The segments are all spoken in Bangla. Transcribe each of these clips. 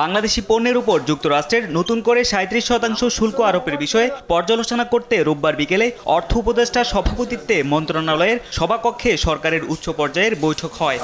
বাংলাদেশি পণ্যের উপর যুক্তরাষ্ট্রের নতুন করে ৩৭% শুল্ক আরোপের বিষয়ে পর্যালোচনা করতে রোববার বিকেলে অর্থ উপদেষ্টার সভাপতিত্বে মন্ত্রণালয়ের সভাকক্ষে সরকারের উচ্চ পর্যায়ের বৈঠক হয়।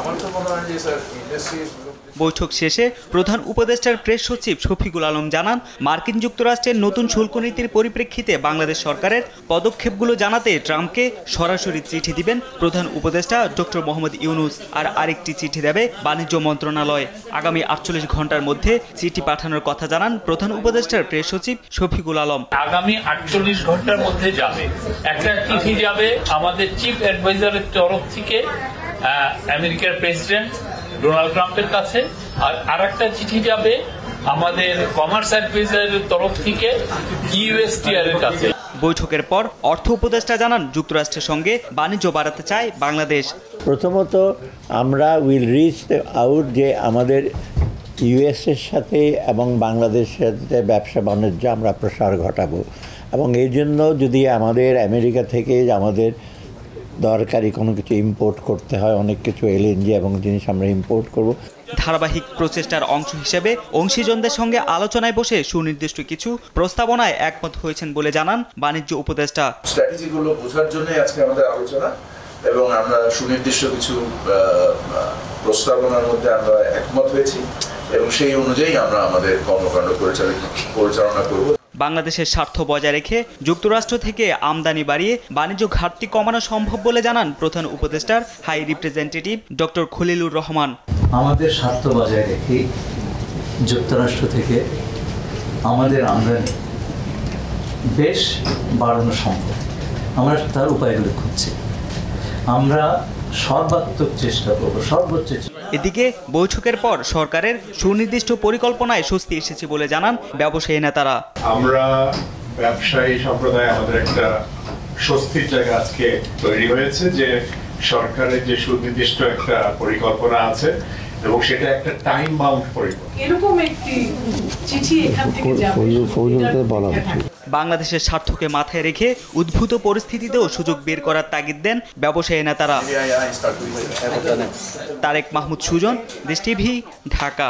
বৈঠক শেষে প্রধান উপদেষ্টার প্রেস সচিব শফিকুল আলম জানান, মার্কিন যুক্তরাষ্ট্রের নতুন শুল্ক নীতির পরিপ্রেক্ষিতে বাংলাদেশ সরকারের পদক্ষেপগুলো জানাতে ট্রাম্পকে সরাসরি চিঠি দিবেন প্রধান উপদেষ্টা ডক্টর মোহাম্মদ ইউনুস। আর আরেকটি চিঠি দেবে বাণিজ্য মন্ত্রণালয়। আগামী ৪৮ ঘন্টার মধ্যে চিঠি পাঠানোর কথা জানান প্রধান উপদেষ্টার প্রেস সচিব শফিকুল আলম। আগামী ৪৮ ঘন্টার মধ্যে যাবে, একটা চিঠি যাবে আমাদের চিফ অ্যাডভাইজারের তরফ থেকে আমেরিকার প্রেসিডেন্ট ডোনাল্ড ট্রাম্পের কাছে, আর আরেকটা চিঠি যাবে আমাদের কমার্স অ্যাডভাইজারের তরফ থেকে ইউএসটিআর এর কাছে। বৈঠকের পর অর্থ উপদেষ্টা জানান, যুক্তরাষ্ট্রের সঙ্গে বাণিজ্য বাড়াতে চায় বাংলাদেশ। প্রথমত আমরা উইল রিচ আউট যে আমাদের ইউএসের সাথে এবং বাংলাদেশের সাথে ব্যবসা বাণিজ্য আমরা প্রসার ঘটাবো, এবং এই জন্য যদি আমাদের আমেরিকা থেকে আমাদের দরকারি কোনো কিছু ইম্পোর্ট করতে হয়, অনেক কিছু এলএনজি এবং জিনিস আমরা ইম্পোর্ট করব। ধারাবাহিক প্রচেষ্টার অংশ হিসেবে অংশীজনদের সঙ্গে আলোচনায় বসে সুনির্দিষ্ট কিছু প্রস্তাবনায় একমত হয়েছেন বলে জানান বাণিজ্য উপদেষ্টা। স্ট্র্যাটেজিগুলো বোঝার জন্যই আজকে আমাদের আলোচনা, এবং আমরা সুনির্দিষ্ট কিছু প্রস্তাবনার মধ্যে আমরা একমত হয়েছি, এবং সেই অনুযায়ী আমরা আমাদের কর্মকাণ্ড পরিচালনা করব। বাংলাদেশের স্বার্থ বজায় রেখে যুক্তরাষ্ট্র থেকে আমদানি বাড়িয়ে বাণিজ্য ঘাটতি কমানো সম্ভব বলে জানান প্রধান উপদেষ্টার high representative doctor Khalilur Rahman. আমাদের স্বার্থ বজায় রেখে যুক্তরাষ্ট্র থেকে আমাদের আমদানি বেশ বাড়ানো সম্ভব। আমরা তার উপায়গুলো খুঁজছি, আমরা সর্বাত্মক চেষ্টা করব, সর্বোচ্চ। এদিকে বৈঠকের পর সরকারের সুনির্দিষ্ট পরিকল্পনায় স্বস্তি এসেছে বলে জানান ব্যবসায়ী নেতারা। আমরা ব্যবসায়ী সম্প্রদায় আমাদের একটা স্বস্তির জায়গা আজকে তৈরি হয়েছে যে সরকারের যে সুনির্দিষ্ট একটা পরিকল্পনা আছে, এবং সেটা একটা টাইম বাউন্ড পরিকল্পনা। এরকম একটি চিঠি এখান থেকে যাবে বলা উচিত। বাংলাদেশের স্বার্থকে মাথায় রেখে উদ্ভূত পরিস্থিতিতেও সুযোগ বের করার তাগিদ দেন ব্যবসায়ী নেতারা। তারেক মাহমুদ সুজন, দেশ টিভি, ঢাকা।